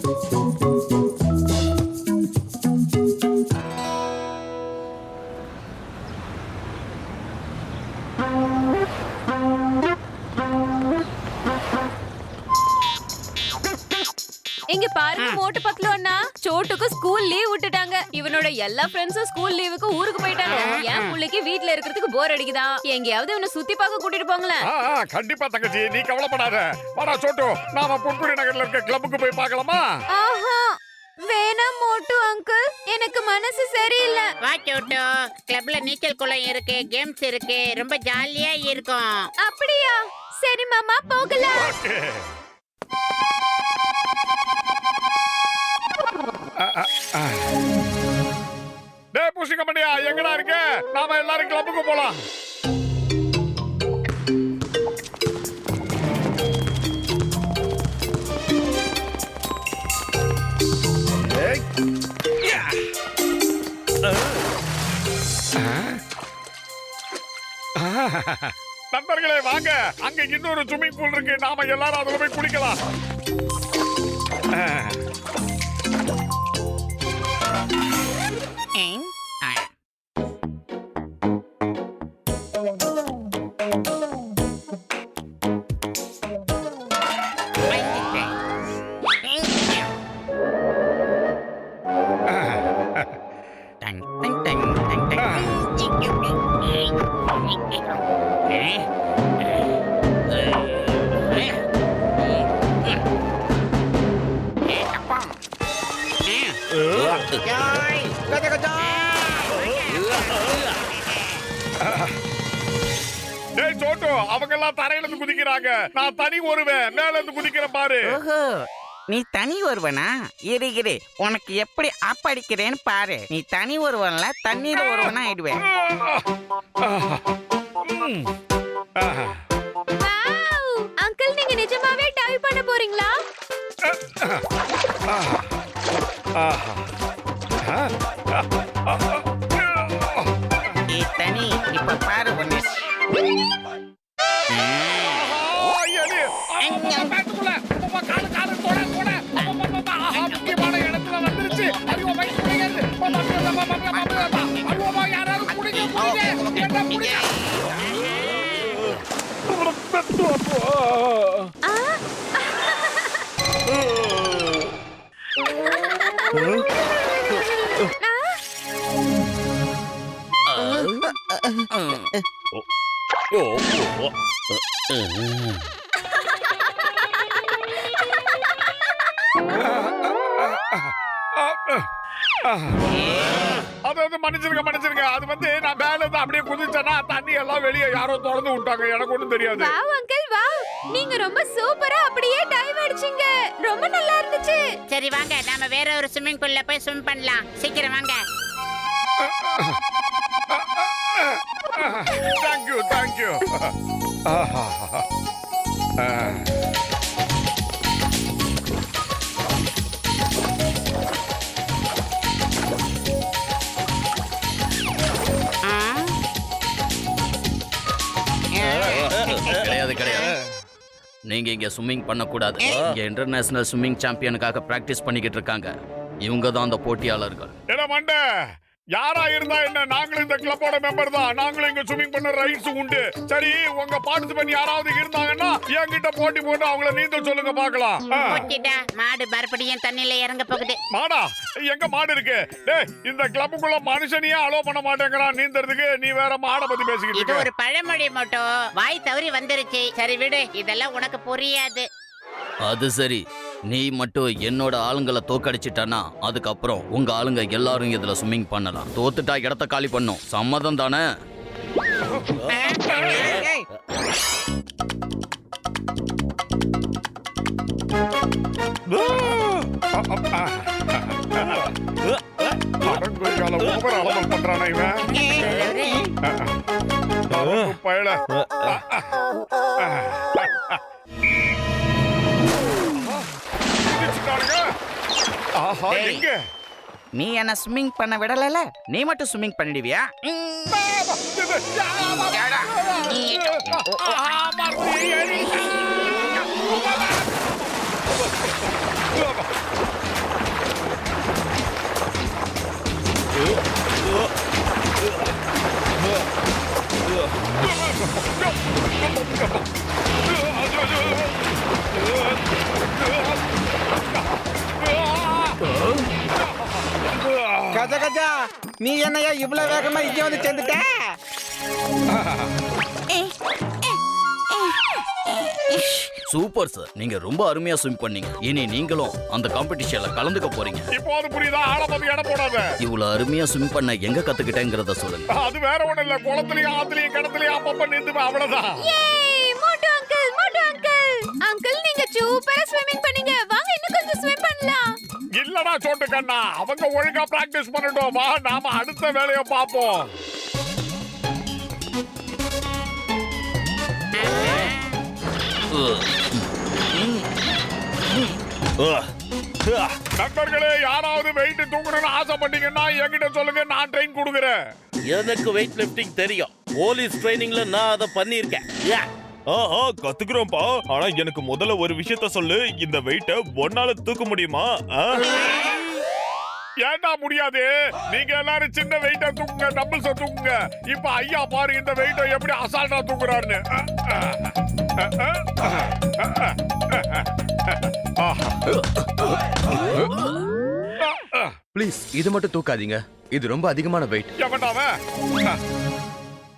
இங்க பாருங்க மோட்டு பக்கல அண்ணா, சோட்டுக்கு school leave விட்டுட்டாங்க. இவனோட எல்லா ஃப்ரெண்ட்ஸும் ஸ்கூல் லீவுக்கு ஊருக்கு போயிட்டாங்க. என் புள்ளைக்கு வீட்ல இருக்கிறதுக்கு போர் அடிக்குதா, எங்கயாவது இவனை சுத்தி பார்க்க கூட்டிட்டு போங்களேன். கண்டிப்பா தங்கச்சி, நீ கவலைப்படாத. வாடா சோட்டு, நாம பொன்குடி நகர்ல இருக்க கிளப்புக்கு போய் பார்க்கலாமா? ஆஹா, வேணாம் மோட்டு அங்கிள், எனக்கு மனசு சரியில்லை. வா சோட்டு, கிளப்ல நீச்சல் குளம் இருக்கு, கேம்ஸ் இருக்கு, ரொம்ப ஜாலியா இருக்கும். அப்படியா? சரி மாமா, போகலாம். டேய் பூசி கம்பெனியா, எங்கடா இருக்க? நாம எல்லாரும் கிளப்புக்கு போலாம். நண்பர்களே வாங்க, அங்க இன்னொரு ஸ்விம்மிங் பூல் இருக்கு, நாம எல்லாரும் அதுல போய் குளிக்கலாம். டேய் சோட்டு, அவங்க எல்லாம் தரையில இருந்து குதிக்கிறாங்க, நான் தனி ஒருவன் மேல இருந்து குதிக்கிறேன் பாரு. நீ தனி ஒருவனா? இரு, உனக்கு எப்படி ஆப்படிக்கிறேன்னு பாரு. நீ தனி ஒருவன்ல தண்ணீர ஒருவனா ஆயிடுவேன். அங்கிள், நீங்க நிஜமாவே டைவ் பண்ண போறீங்களா? தனி இப்ப பாரு ஒண்ணு. முக்கியமான இடத்துல வந்துருச்சு. யாராவது அதாவது மன்னிச்சிருங்க, அது வந்து நான் மேல இருந்து அப்படியே குதிச்சேன்னா தண்ணி எல்லாம் வெளியே யாரோ திறந்து விட்டாங்க, எனக்கு ஒண்ணும் தெரியாது. வாவ் அங்கிள், வாவ், நீங்க ரொம்ப சூப்பரா அப்படியே டைவ் அடிச்சீங்க, ரொம்ப நல்லா இருந்துச்சு. சரி வாங்க, நாம வேற ஒரு ஸ்விம்மிங் பூல்ல போய் ஸ்விம் பண்ணலாம். சீக்கிரம் வாங்க. தேங்க்யூ. கிடையாது. நீங்க இங்க ஸ்விம்மிங் பண்ண கூடாது. இங்க இன்டர்நேஷனல் ஸ்விம்மிங் சாம்பியனுக்காக பிராக்டிஸ் பண்ணிக்கிட்டு இருக்காங்க. இவங்க தான் அந்த போட்டியாளர்கள். என்ன மண்ட, யாரா இருந்தா என்ன, நாங்களும் இந்த கிளப்போட மெம்பர் தான். நாங்களும் இங்க ஸ்விம்மிங் பண்ண ரைட்ஸ் உண்டு. சரி, உங்க பார்ட்டிசிபென்ட் யாராவது இருந்தாங்கன்னா என்கிட்ட போட்டி போட்டு அவங்கள நீந்தல் சொல்லுங்க பார்க்கலாம். மாடு மறுபடியும் தண்ணியில இறங்க போகுது. மாடா? எங்க மாடு இருக்கு? டேய், இந்த கிளப்புக்குள்ள மனுஷனையே அலோ பண்ண மாட்டேங்கிறான் நீந்தறதுக்கு. நீ வேற மாடை பத்தி பேசிக்கிட்டு இது இருக்க. ஒரு பழமொழி மட்டும், வாய் தவறி வந்துருச்சு. சரி விடு, இதெல்லாம் உனக்கு புரியாது. அது சரி, நீ மட்டும் என்னோட ஆளுங்களை தோக்கடிச்சிட்டானா அதுக்கப்புறம் உங்க ஆளுங்க எல்லாரும் இதுல ஸ்விம்மிங் பண்ணலாம். தோத்துட்டா இடத்த காலி பண்ணும். சம்மதம் தானே? ஓவர் அலமல் பண்றானா இவன்? பயல. நீ என்ன ஸ்விம்மிங் பண்ண விடல, நீ மட்டும் ஸ்விம்மிங் பண்ணிடுவியா? கஜா கஜா, நீ என்னையா இவ்வளவு வேகமா இங்க வந்து சேர்ந்துட்ட? சூப்பர் சார், நீங்க ரொம்ப அருமையா ஸ்விம் பண்ணீங்க. இனி நீங்களும் அந்த காம்படிஷன்ல கலந்துக்க போறீங்க. இப்போது புரியுதா? ஆள பத்தி இடம் போடாத. இவ்வளவு அருமையா ஸ்விம் பண்ண எங்க கத்துக்கிட்டேங்கிறத சொல்லுங்க. அது வேற ஒண்ணும் இல்ல, குளத்துலயும் ஆத்துலயும் கிணத்துலயும் அப்பப்ப நீந்துவேன், அவ்வளவுதான். ஏய் மோட்டு அங்கிள் நீங்க சூப்பரா ஸ்விமிங் பண்ணீங்க. வாங்க இன்னும் கொஞ்சம் ஸ்விம் பண்ணலாம். இல்லடா சோட்டு கண்ணா, அவங்க ஒழுங்கா பிராக்டிஸ் பண்ணட்டும். வா, நாம அடுத்த வேலையை பார்ப்போம். நண்பர்களே, யாராவது வெயிட் தூக்கணும்னு ஆசைப்பட்டீங்கன்னா என்கிட்ட சொல்லுங்க, நான் ட்ரெயின் கொடுக்குறேன். எனக்கு வெயிட் லிஃப்டிங் தெரியும். போலீஸ் ட்ரைனிங்ல நான் அதை பண்ணியிருக்கேன். ஆஹா, கத்துக்கிறோம்ப்பா. ஆனா எனக்கு முதல்ல ஒரு விஷயத்த சொல்லு, இந்த வெயிட்ட ஒன்னால தூக்க முடியுமா? ஏண்டா முடியாது? நீங்க எல்லாரும் சின்ன வெயிட்டா தூக்குங்க, டம்பிள்ஸ தூக்குங்க. இப்ப ஐயா பாரு இந்த வெயிட்ட எப்படி அசால்ட்டா தூக்குறாருன்னு. ப்ளீஸ் இது மட்டும் தூக்காதீங்க. இது ரொம்ப அதிகமான வெயிட். எவன்டாவன்?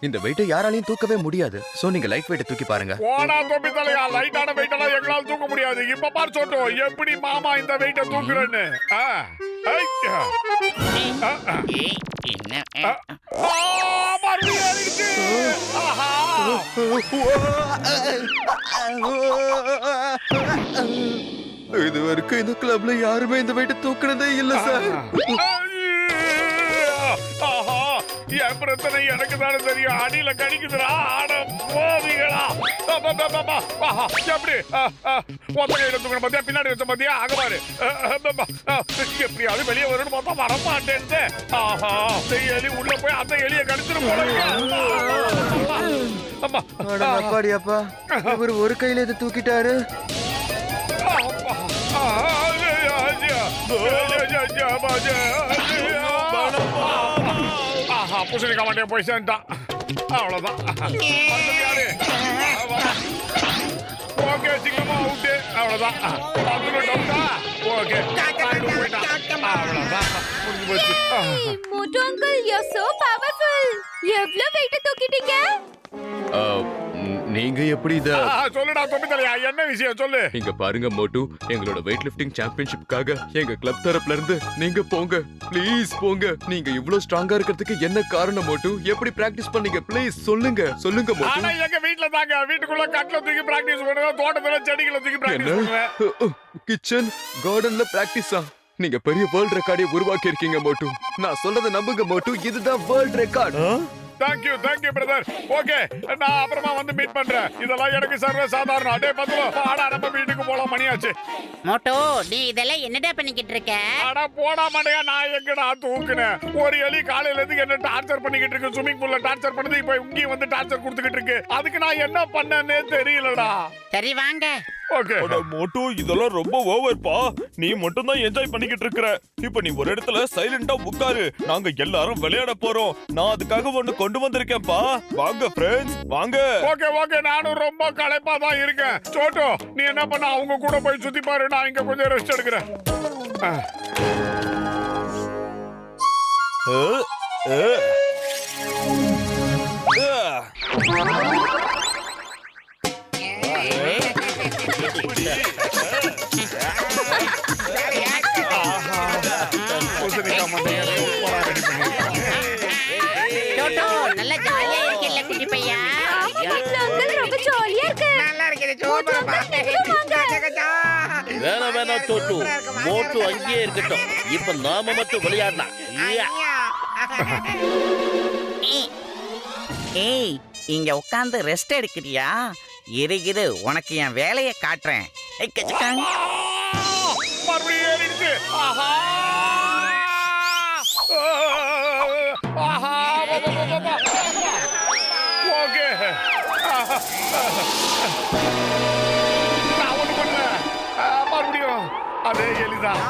இந்த வெயிட்டை யாராலையும் தூக்கவே முடியாது. சோ நீங்க லைட் வெயிட்டை தூக்கி பாருங்க. போடா தொப்பி தலையா, லைட்டான வெயிட் எல்லாம் எங்களால தூக்க முடியாது. இப்ப பாரு சோட்டு, எப்படி மாமா இந்த வெயிட்ட தூக்குறேன்னு. மறுபடியும் ஏறிடுச்சு. ஆஹா. இது வரைக்கும் இந்த கிளப்ல யாருமே இந்த வெயிட்டை தூக்குனதே இல்ல சார். ஆஹா, என் பிரச்சனை எனக்கு தானே தெரியும். அடியில கடிக்குதுடா. ஆட போவீங்களா? எப்படி ஒத்த கையில தூக்கணும் பாத்தியா, பின்னாடி வச்ச பாத்தியா, அங்க பாரு. எப்படியாவது வெளியே வரும்னு பார்த்தா வரமாட்டேன்னு. ஆஹா, எலி உள்ள போய் அந்த எலிய கடிச்சிடும் போல. அப்பாடியாப்பா, இவர் ஒரு கையில இதை தூக்கிட்டாரு. ஆஹா, பூசணிக்காய் மாட்டே போய் சேர்ந்துட்டான். அவ்வளவுதான். ஓகே, சிங்கமா அவுட்டு. அவ்வளவுதான். ஓகே, அவ்வளவுதான். முடிஞ்சு போச்சு. Motu uncle you are so powerful. எவ்வளவு வெயிட் தூக்கிட்டீங்க? நீங்க எப்படி இத சொல்லுடா தொப்பி தலையா, என்ன விஷயம் சொல்லு. இங்க பாருங்க மோட்டு, எங்களோட வெயிட் லிஃப்டிங் சாம்பியன்ஷிப்காக எங்க கிளப் தரப்புல இருந்து நீங்க போங்க, ப்ளீஸ் போங்க. நீங்க இவ்வளவு ஸ்ட்ராங்கா இருக்கிறதுக்கு என்ன காரணம் மோட்டு? எப்படி பிராக்டிஸ் பண்ணீங்க? ப்ளீஸ் சொல்லுங்க மோட்டு. ஆனா எங்க வீட்ல தாங்க, வீட்டுக்குள்ள கட்ல தூக்கி பிராக்டிஸ் பண்ணுவேன், தோட்டத்துல செடிகளை தூக்கி பிராக்டிஸ் பண்ணுவேன். கிச்சன் கார்டன்ல பிராக்டிஸா? நீங்க பெரிய வேர்ல்ட் ரெக்கார்டை உருவாக்கி இருக்கீங்க மோட்டு. நான் சொல்றத நம்புங்க மோட்டு, இதுதான் world record. Thank you brother. Okay, நான் அப்புறமா வந்து மீட் பண்றேன். இதெல்லாம் எனக்கு சர்வ சாதாரணம். அடே பத்தல, ஆடா நம்ம வீட்டுக்கு போலாம், மணியாச்சு. மோட்டோ, நீ இதெல்லாம் என்னடா பண்ணிக்கிட்டு இருக்க? அட போடா மாட்டேயா, நான் எங்கடா தூக்குனேன்? ஒரு எலி காலையில இருந்து என்ன டார்ச்சர் பண்ணிக்கிட்டு இருக்கு. ஸ்விமிங் பூல்ல டார்ச்சர் பண்ணுது, இப்ப இங்கேயும் வந்து டார்ச்சர் கொடுத்துக்கிட்டு இருக்கு. அதுக்கு நான் என்ன பண்ணேன்னே தெரியலடா. சரி வாங்க. ஓகே. மோட்டு, இதெல்லாம் ரொம்ப ஓவர்ப்பா. நீ மட்டும் தான் என்ஜாய் பண்ணிக்கிட்டு இருக்கற. இப்ப நீ ஒரு இடத்துல சைலண்டா உட்காரு. நாங்க எல்லாரும் விளையாட போறோம். நான் அதுக்காக ஒண்ணு கொண்டு வந்திருக்கேன்ப்பா. வாங்க ஃப்ரெண்ட்ஸ், வாங்க. ஓகே, நானும் ரொம்ப களைப்பா தான் இருக்கேன். சோட்டு, நீ என்ன பண்ண? அவங்க கூட போய் சுத்தி பாரு, நான் இங்க கொஞ்சம் ரெஸ்ட் எடுக்கிறேன். சோட்டோ, நல்ல ஜாலியா இருக்கீல்ல குட்டி பையா? அங்கிள் ரொம்ப ஜாலியா இருக்கு. நல்லா இருக்குது, சூப்பரா. வேணாம் சோட்டு, மோட்டு அங்கேயே இருக்கட்டும். இப்ப நாம மட்டும் விளையாடலாம். ஏய், இங்க உட்கார்ந்து ரெஸ்ட் எடுக்கிறியா? இரு உனக்கு என் வேலையை காட்டுறேன். மறுபடியும் ஏறிடுச்சு. ஆஹா, ஓகே. நான் ஒண்ணு பண்ணல, மறுபடியும் அதே எலிதான்.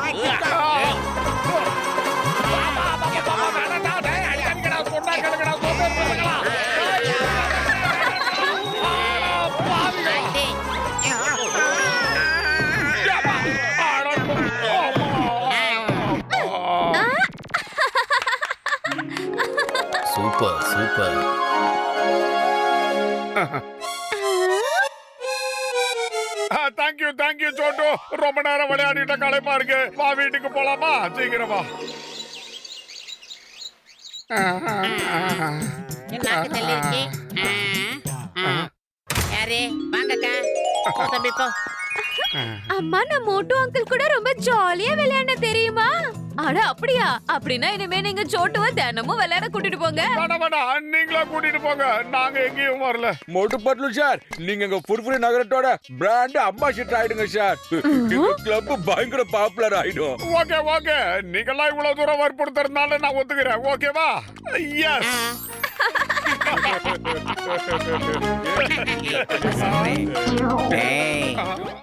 தேங்க்யூ சோட்டு. ரொம்ப நேரம் விளையாடிட்ட களைப்பா இருக்கு. வா வீட்டுக்கு போலாமா? சீக்கிரமா. நாக்கு தள்ளிருச்சு. யாரு வாங்கக்கா. போ தம்பி போ. அம்மா நான் மோட்டு அங்கிள் கூட ரொம்ப ஜாலியா விளையாட தெரியுமா? அட அப்படியா? அப்படின்னா இனிமே நீங்க சோட்டுவ தினமும் விளையாட கூட்டிட்டு போங்க. வேணாம் நீங்களா கூட்டிட்டு போங்க. நாங்க எங்கேயும் வரல. மோட்டு பட்லு சார், நீங்க எங்க புர்புரி நகரத்தோட பிராண்ட் அம்பாசிடர் ஆயிடுங்க சார். கிளப் பயங்கர பாப்புலர் ஆயிடும். ஓகே நீங்கெல்லாம் இவ்வளவு தூரம் வற்புறுத்துறதுனால நான் ஒத்துக்கிறேன். ஓகேவா? எஸ். டேய்